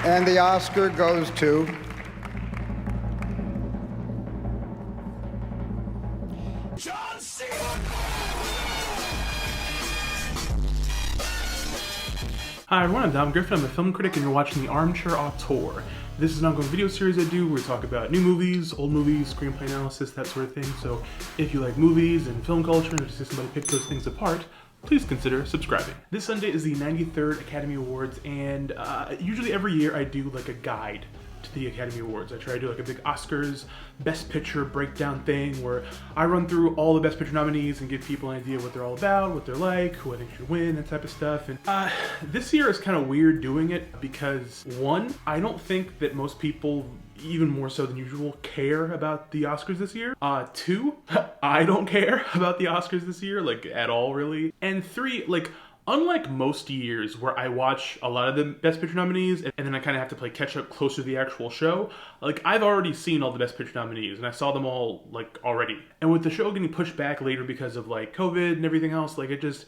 And the Oscar goes to... John Cena! Hi everyone, I'm Dom Griffin, I'm a film critic and you're watching the Armchair Auteur. This is an ongoing video series I do where we talk about new movies, old movies, screenplay analysis, that sort of thing. So if you like movies and film culture and just see somebody pick those things apart, please consider subscribing. This Sunday is the 93rd Academy Awards, and usually every year I do like a guide to the Academy Awards. I try to do like a big Oscars Best Picture breakdown thing where I run through all the Best Picture nominees and give people an idea what they're all about, what they're like, who I think should win, that type of stuff. And this year is kind of weird doing it because, one, I don't think that most people, even more so than usual, care about the Oscars this year. Two, I don't care about the Oscars this year, like at all really. And three, like, unlike most years where I watch a lot of the Best Picture nominees and then I kind of have to play catch up closer to the actual show, like I've already seen all the Best Picture nominees and I saw them all like already. And with the show getting pushed back later because of like COVID and everything else, like it just,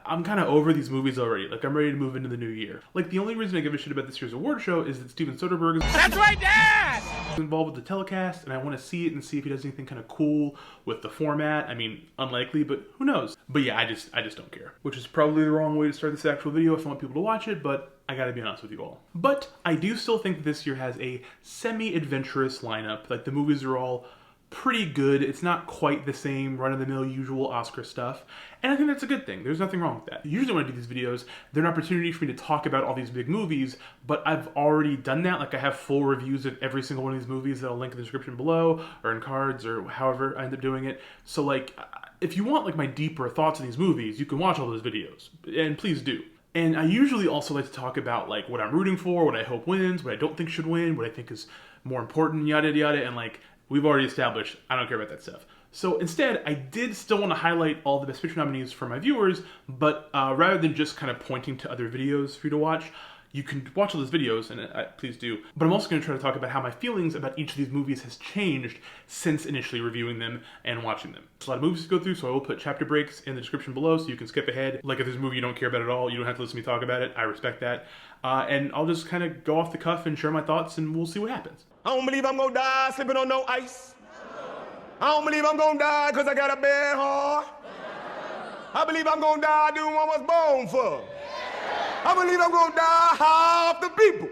I'm kind of over these movies already. Like I'm ready to move into the new year. Like the only reason I give a shit about this year's award show is that Steven Soderbergh is That's my dad! involved with the telecast, and I want to see it and see if he does anything kind of cool with the format. I mean, unlikely, but who knows? But yeah, I just don't care. Which is probably the wrong way to start this actual video if I want people to watch it, but I gotta be honest with you all. But I do still think that this year has a semi-adventurous lineup. Like the movies are all pretty good. It's not quite the same run-of-the-mill usual Oscar stuff, and I think that's a good thing. There's nothing wrong with that. Usually when I do these videos, they're an opportunity for me to talk about all these big movies, but I've already done that. Like I have full reviews of every single one of these movies that I'll link in the description below, or in cards, or however I end up doing it. So like, if you want like my deeper thoughts on these movies, you can watch all those videos, and please do. And I usually also like to talk about like what I'm rooting for, what I hope wins, what I don't think should win, what I think is more important, yada yada, and like, we've already established I don't care about that stuff. So instead, I did still want to highlight all the Best Picture nominees for my viewers, but rather than just kind of pointing to other videos for you to watch, you can watch all those videos, and please do. But I'm also going to try to talk about how my feelings about each of these movies has changed since initially reviewing them and watching them. There's a lot of movies to go through, so I will put chapter breaks in the description below so you can skip ahead. Like if there's a movie you don't care about at all, you don't have to listen to me talk about it. I respect that. And I'll just kind of go off the cuff and share my thoughts, and we'll see what happens. I don't believe I'm gonna die slipping on no ice. I don't believe I'm gonna die because I got a bad heart. I believe I'm gonna die doing what I was born for. I believe I'm gonna die half the people.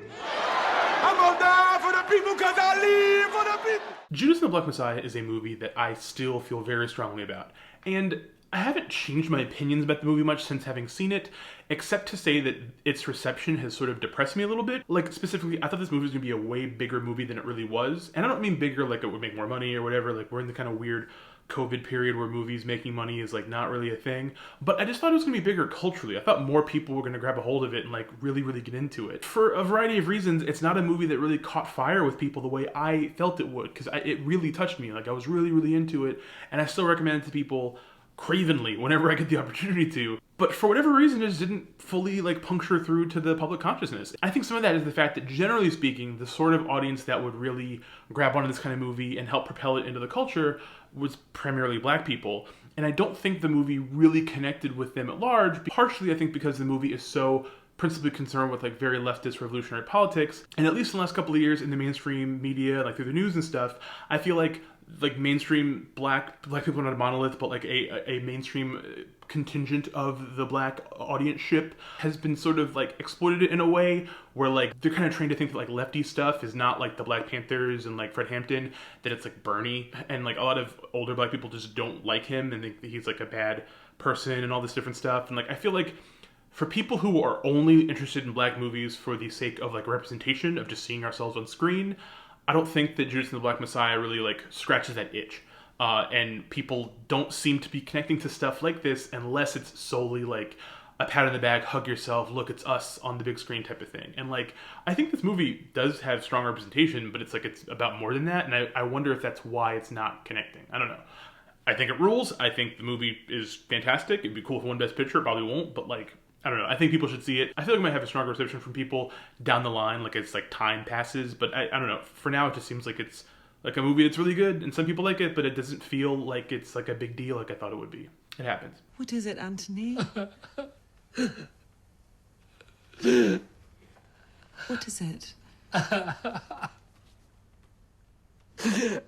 I'm gonna die for the people because I live for the people. Judas and the Black Messiah is a movie that I still feel very strongly about. And I haven't changed my opinions about the movie much since having seen it, except to say that its reception has sort of depressed me a little bit. Like, specifically, I thought this movie was going to be a way bigger movie than it really was. And I don't mean bigger like it would make more money or whatever. Like, we're in the kind of weird COVID period where movies making money is, like, not really a thing. But I just thought it was going to be bigger culturally. I thought more people were going to grab a hold of it and, like, really, really get into it. For a variety of reasons, it's not a movie that really caught fire with people the way I felt it would. Because it really touched me. Like, I was really, really into it. And I still recommend it to people cravenly whenever I get the opportunity to, but for whatever reason it just didn't fully like puncture through to the public consciousness. I think some of that is the fact that generally speaking, the sort of audience that would really grab onto this kind of movie and help propel it into the culture was primarily black people, and I don't think the movie really connected with them at large, partially I think because the movie is so principally concerned with like very leftist revolutionary politics, and at least in the last couple of years in the mainstream media, like through the news and stuff, I feel like mainstream black people are not a monolith, but like a mainstream contingent of the black audience ship has been sort of like exploited in a way where like they're kind of trained to think that like lefty stuff is not like the Black Panthers and like Fred Hampton, that it's like Bernie, and like a lot of older black people just don't like him and think that he's like a bad person and all this different stuff. And like I feel like for people who are only interested in black movies for the sake of like representation, of just seeing ourselves on screen, I don't think that Judas and the Black Messiah really like scratches that itch. And people don't seem to be connecting to stuff like this unless it's solely like a pat on the back, hug yourself, look, it's us on the big screen type of thing. And like, I think this movie does have strong representation, but it's like, it's about more than that. And I wonder if that's why it's not connecting. I don't know. I think it rules. I think the movie is fantastic. It'd be cool if it won Best Picture. It probably won't, but like, I don't know. I think people should see it. I feel like it might have a stronger reception from people down the line, like it's like time passes, but I don't know. For now, it just seems like it's like a movie that's really good, and some people like it, but it doesn't feel like it's like a big deal like I thought it would be. It happens. What is it, Anthony? What is it?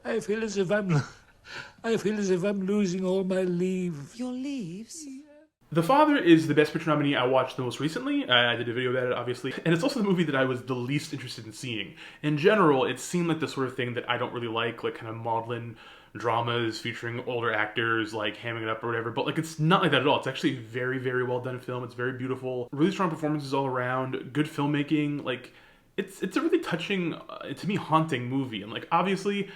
I feel as if I'm losing all my leave. Your leaves? The Father is the Best Picture nominee I watched the most recently. I did a video about it, obviously. And it's also the movie that I was the least interested in seeing. In general, it seemed like the sort of thing that I don't really like kind of maudlin dramas featuring older actors, like hamming it up or whatever. But like, it's not like that at all. It's actually a very, very well done film. It's very beautiful. Really strong performances all around. Good filmmaking. Like, it's a really touching, to me, haunting movie. And like, obviously,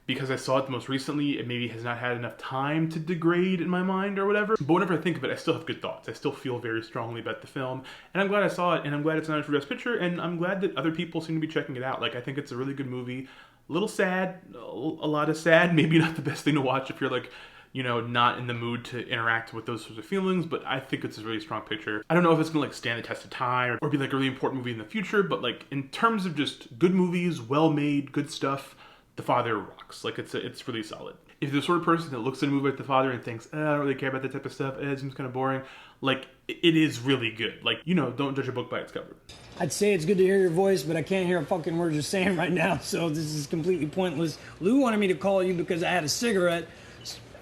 because I saw it the most recently, it maybe has not had enough time to degrade in my mind or whatever. But whenever I think of it, I still have good thoughts. I still feel very strongly about the film. And I'm glad I saw it, and I'm glad it's nominated for Best Picture, and I'm glad that other people seem to be checking it out. Like, I think it's a really good movie. A little sad, a lot of sad. Maybe not the best thing to watch if you're like, you know, not in the mood to interact with those sorts of feelings, but I think it's a really strong picture. I don't know if it's gonna like stand the test of time or be like a really important movie in the future, but like in terms of just good movies, well made, good stuff, The Father rocks. Like it's really solid. If you're the sort of person that looks at a movie like The Father and thinks, I don't really care about that type of stuff, it seems kind of boring, like it is really good. Like, you know, don't judge a book by its cover. I'd say it's good to hear your voice, but I can't hear a fucking word you're saying right now, so this is completely pointless. Lou wanted me to call you because I had a cigarette.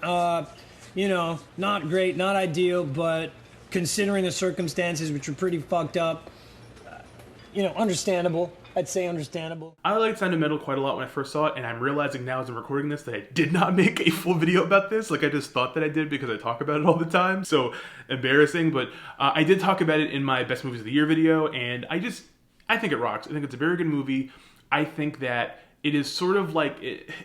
You know, not great, not ideal, but considering the circumstances, which were pretty fucked up, you know, understandable. I'd say understandable. I liked Sound of Metal quite a lot when I first saw it, and I'm realizing now as I'm recording this that I did not make a full video about this. Like, I just thought that I did because I talk about it all the time. So, embarrassing, but I did talk about it in my Best Movies of the Year video, and I think it rocks. I think it's a very good movie. I think that it is sort of like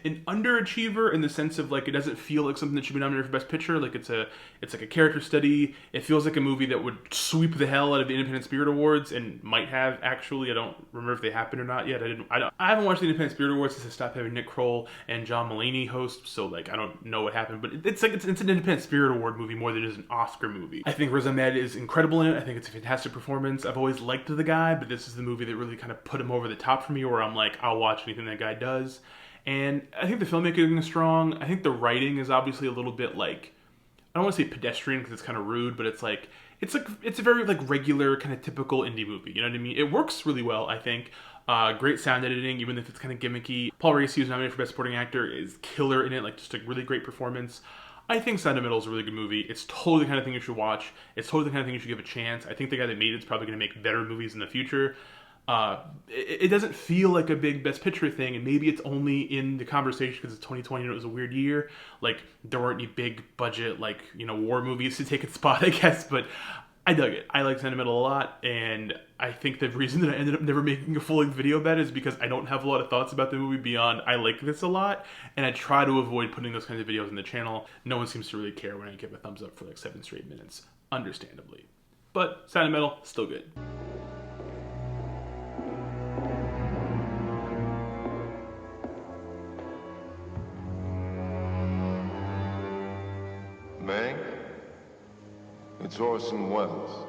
an underachiever in the sense of like it doesn't feel like something that should be nominated for Best Picture. Like it's like a character study. It feels like a movie that would sweep the hell out of the Independent Spirit Awards and might have actually. I don't remember if they happened or not yet. I haven't watched the Independent Spirit Awards since I stopped having Nick Kroll and John Mulaney host. So like I don't know what happened, but it's an Independent Spirit Award movie more than it is an Oscar movie. I think Riz Ahmed is incredible in it. I think it's a fantastic performance. I've always liked the guy, but this is the movie that really kind of put him over the top for me, where I'm like, I'll watch anything that guy does. And I think the filmmaking is strong. I think the writing is obviously a little bit like, I don't want to say pedestrian because it's kind of rude, but it's a very like regular kind of typical indie movie. You know what I mean? It works really well, I think. Great sound editing, even if it's kind of gimmicky. Paul Raci, who's nominated for Best Supporting Actor, is killer in it. Like just a really great performance. I think Sound of Metal is a really good movie. It's totally the kind of thing you should watch. It's totally the kind of thing you should give a chance. I think the guy that made it's probably going to make better movies in the future. It doesn't feel like a big Best Picture thing, and maybe it's only in the conversation because it's 2020 and it was a weird year. Like, there weren't any big budget, like, you know, war movies to take its spot, I guess, but I dug it. I like Sentimental a lot, and I think the reason that I ended up never making a full-length video about it is because I don't have a lot of thoughts about the movie beyond I like this a lot, and I try to avoid putting those kinds of videos on the channel. No one seems to really care when I give a thumbs up for like 7 straight minutes, understandably. But Sound of Metal, still good. Mank, it's Orson Welles.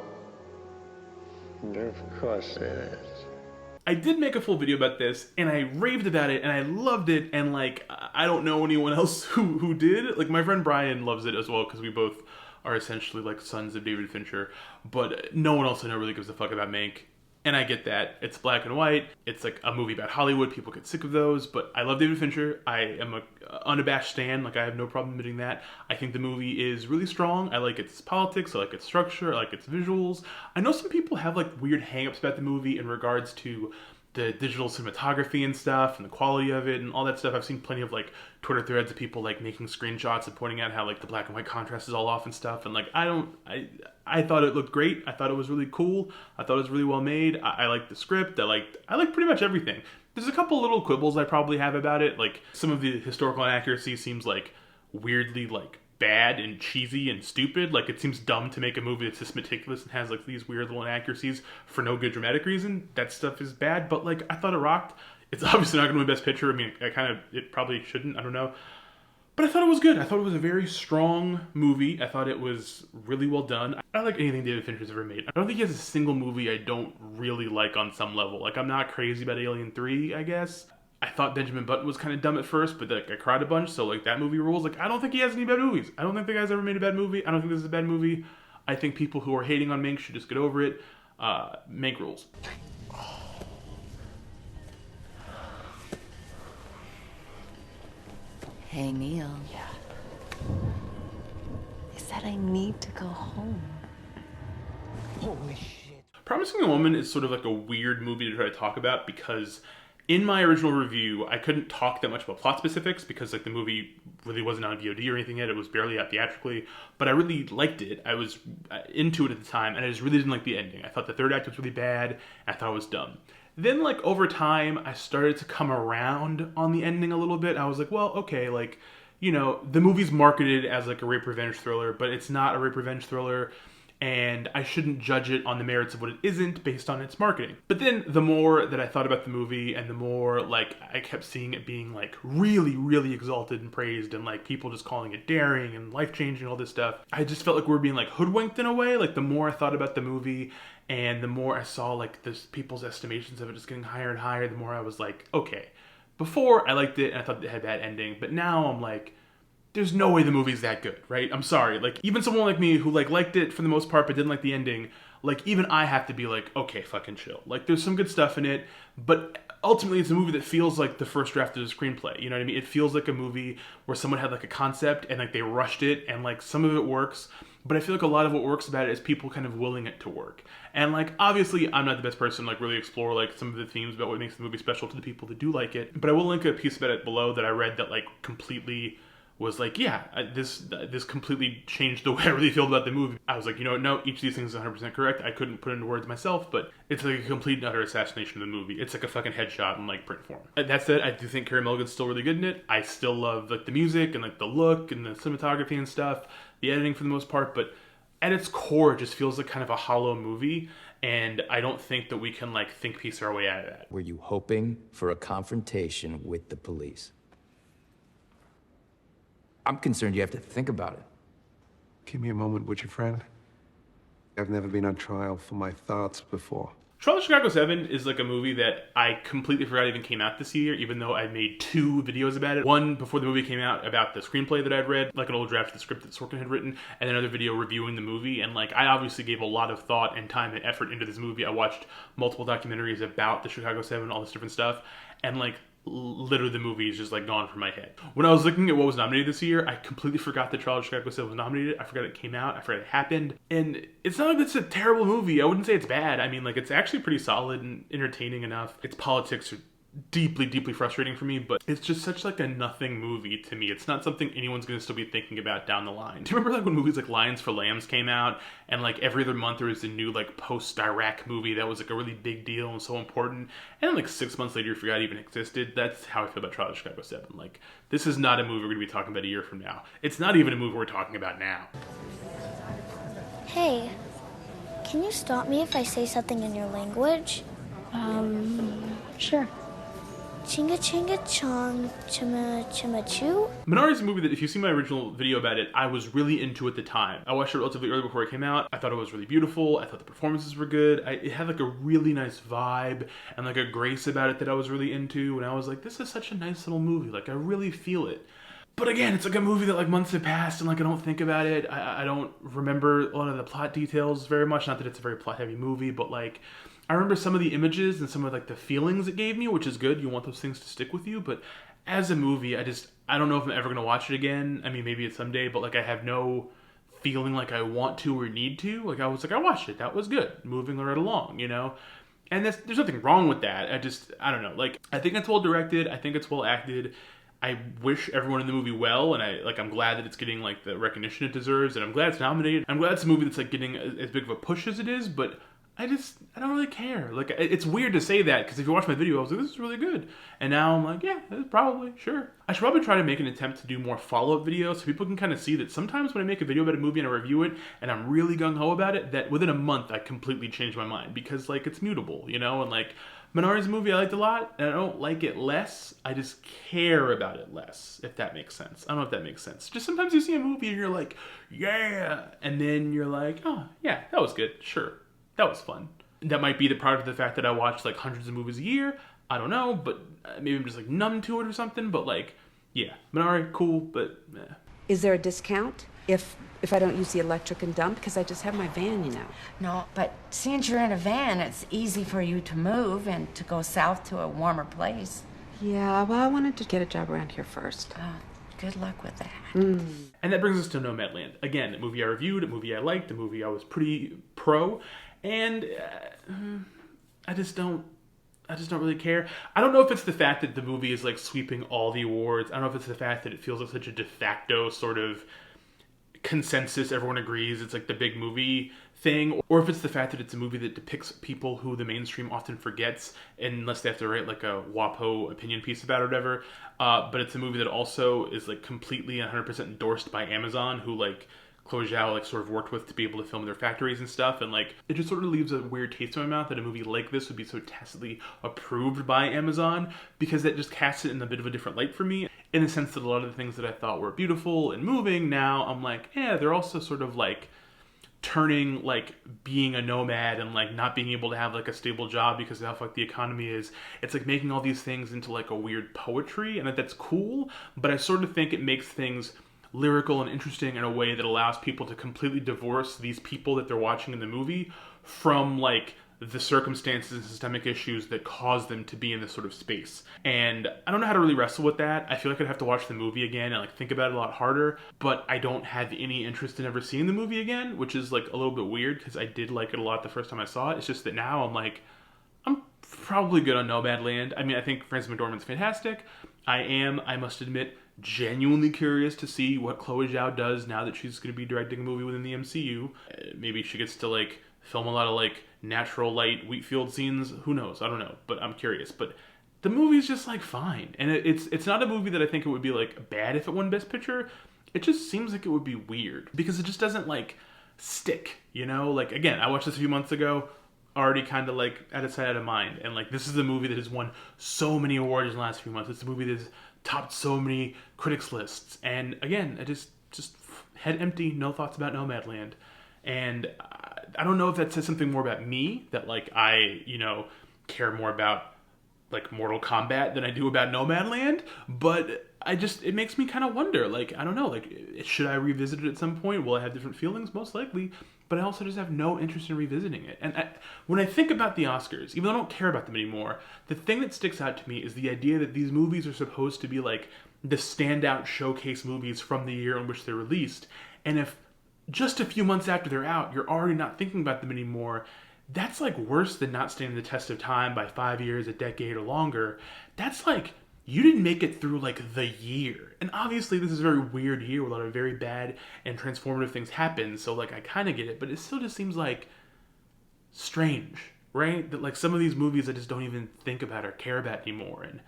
Of course it is. I did make a full video about this, and I raved about it, and I loved it, and like, I don't know anyone else who did. Like, my friend Brian loves it as well, because we both are essentially like sons of David Fincher, but no one else I know really gives a fuck about Mank. And I get that. It's black and white. It's like a movie about Hollywood. People get sick of those. But I love David Fincher. I am a unabashed stan. Like, I have no problem admitting that. I think the movie is really strong. I like its politics. I like its structure. I like its visuals. I know some people have like weird hang-ups about the movie in regards to the digital cinematography and stuff and the quality of it and all that stuff. I've seen plenty of like Twitter threads of people like making screenshots and pointing out how like the black and white contrast is all off and stuff. And like, I thought it looked great. I thought it was really cool. I thought it was really well made. I liked the script. I liked pretty much everything. There's a couple little quibbles I probably have about it. Like, some of the historical inaccuracy seems like weirdly like bad and cheesy and stupid. Like, it seems dumb to make a movie that's this meticulous and has like these weird little inaccuracies for no good dramatic reason. That stuff is bad, but like, I thought it rocked. It's obviously not going to win Best Picture. I mean, it probably shouldn't. I don't know. But I thought it was good. I thought it was a very strong movie. I thought it was really well done. I like anything David Fincher's ever made. I don't think he has a single movie I don't really like on some level. Like, I'm not crazy about Alien 3, I guess. I thought Benjamin Button was kind of dumb at first, but like, I cried a bunch, so like, that movie rules. Like, I don't think he has any bad movies. I don't think the guy's ever made a bad movie. I don't think this is a bad movie. I think people who are hating on Mank should just get over it. Mank rules. Hey, Neil. Yeah. They said I need to go home. Holy shit. Promising Young Woman is sort of like a weird movie to try to talk about because in my original review, I couldn't talk that much about plot specifics because like the movie really wasn't on VOD or anything yet. It was barely out theatrically, but I really liked it. I was into it at the time, and I just really didn't like the ending. I thought the third act was really bad, and I thought it was dumb. Then like over time, I started to come around on the ending a little bit. I was like, well, okay, like, you know, the movie's marketed as like a rape revenge thriller, but it's not a rape revenge thriller. And I shouldn't judge it on the merits of what it isn't based on its marketing. But then the more that I thought about the movie and the more like I kept seeing it being like really, really exalted and praised and like people just calling it daring and life-changing, all this stuff, I just felt like we were being like hoodwinked in a way. Like the more I thought about the movie and the more I saw like this people's estimations of it just getting higher and higher, the more I was like, okay. Before I liked it and I thought it had a bad ending, but now I'm like, there's no way the movie's that good, right? I'm sorry. Like, even someone like me who, like, liked it for the most part but didn't like the ending, like, even I have to be like, okay, fucking chill. Like, there's some good stuff in it, but ultimately it's a movie that feels like the first draft of the screenplay. You know what I mean? It feels like a movie where someone had, like, a concept and, like, they rushed it and, like, some of it works, but I feel like a lot of what works about it is people kind of willing it to work. And, like, obviously, I'm not the best person to, like, really explore, like, some of the themes about what makes the movie special to the people that do like it, but I will link a piece about it below that I read that, like, completely was like, yeah, this completely changed the way I really feel about the movie. I was like, you know what, no, each of these things is 100% correct. I couldn't put it into words myself, but it's like a complete and utter assassination of the movie. It's like a fucking headshot in like print form. That said, I do think Carey Mulligan's still really good in it. I still love like the music and like the look and the cinematography and stuff, the editing for the most part, but at its core, it just feels like kind of a hollow movie. And I don't think that we can like think piece our way out of that. Were you hoping for a confrontation with the police? I'm concerned you have to think about it. Give me a moment, would you, friend? I've never been on trial for my thoughts before. Trial of Chicago 7 is like a movie that I completely forgot even came out this year, even though I made 2 videos about it. One before the movie came out about the screenplay that I'd read, like an old draft of the script that Sorkin had written, and another video reviewing the movie. And like, I obviously gave a lot of thought and time and effort into this movie. I watched multiple documentaries about the Chicago 7, all this different stuff, and like, literally the movie is just like gone from my head. When I was looking at what was nominated this year, I completely forgot that Trial of Chicago 7 was nominated. I forgot it came out. I forgot it happened. And it's not like it's a terrible movie. I wouldn't say it's bad. I mean, like, it's actually pretty solid and entertaining enough. Its politics are deeply, deeply frustrating for me, but it's just such like a nothing movie to me. It's not something anyone's going to still be thinking about down the line. Do you remember like when movies like Lions for Lambs came out and like every other month there was a new like post-Iraq movie that was like a really big deal and so important, and then like 6 months later you forgot it even existed? That's how I feel about Trial of Chicago 7. Like, this is not a movie we're going to be talking about a year from now. It's not even a movie we're talking about now. Hey, can you stop me if I say something in your language? Sure. Chinga chinga chong chima chima choo? Minari is a movie that if you see my original video about it, I was really into at the time. I watched it relatively early before it came out. I thought it was really beautiful. I thought the performances were good. It had like a really nice vibe and like a grace about it that I was really into. And I was like, this is such a nice little movie. Like, I really feel it. But again, it's like a movie that like months have passed and like I don't think about it. I don't remember a lot of the plot details very much. Not that it's a very plot heavy movie, but like, I remember some of the images and some of like the feelings it gave me, which is good. You want those things to stick with you. But as a movie, I don't know if I'm ever going to watch it again. I mean, maybe it's someday, but like I have no feeling like I want to or need to. Like, I was like, I watched it. That was good. Moving right along, you know? And there's nothing wrong with that. I don't know. Like, I think it's well directed. I think it's well acted. I wish everyone in the movie well, and I'm glad that it's getting like the recognition it deserves, and I'm glad it's nominated. I'm glad it's a movie that's like getting as big of a push as it is, but I don't really care. Like, it's weird to say that, because if you watch my video, I was like, this is really good. And now I'm like, yeah, probably, sure. I should probably try to make an attempt to do more follow-up videos so people can kind of see that sometimes when I make a video about a movie and I review it, and I'm really gung-ho about it, that within a month I completely change my mind, because, like, it's mutable, you know? And, like, Minari's a movie I liked a lot, and I don't like it less. I just care about it less, if that makes sense. I don't know if that makes sense. Just sometimes you see a movie and you're like, yeah, and then you're like, oh, yeah, that was good, sure. That was fun. That might be the product of the fact that I watch like hundreds of movies a year. I don't know, but maybe I'm just like numb to it or something. But like, yeah, Minari, cool, but eh. Is there a discount if I don't use the electric and dump? Because I just have my van, you know. No, but since you're in a van, it's easy for you to move and to go south to a warmer place. Yeah, well, I wanted to get a job around here first. Oh, good luck with that. And that brings us to Nomadland. Again, a movie I reviewed, a movie I liked, a movie I was pretty pro, and I just don't really care. I don't know if it's the fact that the movie is like sweeping all the awards. I don't know if it's the fact that it feels like such a de facto sort of consensus, everyone agrees it's like the big movie thing, or if it's the fact that it's a movie that depicts people who the mainstream often forgets unless they have to write like a WAPO opinion piece about it or whatever. But it's a movie that also is like completely 100% endorsed by Amazon, who like Chloe Zhao like sort of worked with to be able to film their factories and stuff, and like it just sort of leaves a weird taste in my mouth that a movie like this would be so tacitly approved by Amazon, because that just casts it in a bit of a different light for me, in the sense that a lot of the things that I thought were beautiful and moving, now I'm like, they're also sort of like turning like being a nomad and like not being able to have like a stable job because of how fucked the economy is. It's like making all these things into like a weird poetry, and that's cool, but I sort of think it makes things lyrical and interesting in a way that allows people to completely divorce these people that they're watching in the movie from like the circumstances and systemic issues that cause them to be in this sort of space. And I don't know how to really wrestle with that. I feel like I'd have to watch the movie again and like think about it a lot harder, but I don't have any interest in ever seeing the movie again, which is like a little bit weird because I did like it a lot the first time I saw it. It's just that now I'm like, I'm probably good on Nomadland. I mean, I think Frances McDormand's fantastic. I must admit, genuinely curious to see what Chloe Zhao does now that she's going to be directing a movie within the MCU. Maybe she gets to like film a lot of like natural light wheat field scenes. Who knows? I don't know, but I'm curious. But the movie's just like fine, and it's not a movie that I think it would be like bad if it won Best Picture. It just seems like it would be weird because it just doesn't like stick, you know? Like again, I watched this a few months ago, already kind of like out of sight, out of mind, and like this is a movie that has won so many awards in the last few months. It's a movie that's topped so many critics lists, and again, I just head empty, no thoughts about Nomadland. And I don't know if that says something more about me, that like I, you know, care more about like Mortal Kombat than I do about Nomadland, but it makes me kind of wonder, like, I don't know, like, should I revisit it at some point? Will I have different feelings? Most likely, but I also just have no interest in revisiting it. And when I think about the Oscars, even though I don't care about them anymore, the thing that sticks out to me is the idea that these movies are supposed to be like the standout showcase movies from the year in which they're released. And if just a few months after they're out, you're already not thinking about them anymore, that's like worse than not standing the test of time by 5 years, a decade, or longer. That's like, you didn't make it through like the year. And obviously this is a very weird year where a lot of very bad and transformative things happen, so like I kind of get it, but it still just seems like strange, right? That like some of these movies I just don't even think about or care about anymore, and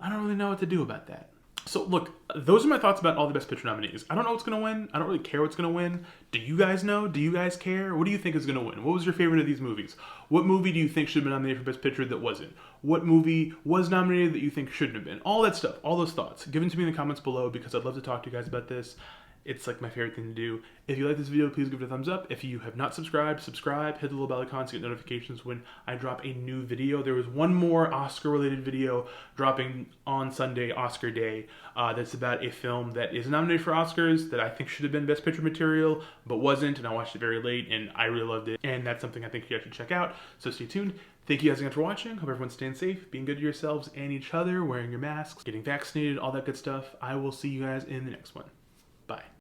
I don't really know what to do about that. So look, those are my thoughts about all the Best Picture nominees. I don't know what's going to win. I don't really care what's going to win. Do you guys know? Do you guys care? What do you think is going to win? What was your favorite of these movies? What movie do you think should have been nominated for Best Picture that wasn't? What movie was nominated that you think shouldn't have been? All that stuff, all those thoughts. Give them to me in the comments below because I'd love to talk to you guys about this. It's like my favorite thing to do. If you like this video, please give it a thumbs up. If you have not subscribed, subscribe. Hit the little bell icon to get notifications when I drop a new video. There was one more Oscar-related video dropping on Sunday, Oscar Day, that's about a film that is nominated for Oscars that I think should have been Best Picture material, but wasn't, and I watched it very late, and I really loved it, and that's something I think you guys should check out, so stay tuned. Thank you guys again for watching. Hope everyone's staying safe, being good to yourselves and each other, wearing your masks, getting vaccinated, all that good stuff. I will see you guys in the next one. Bye.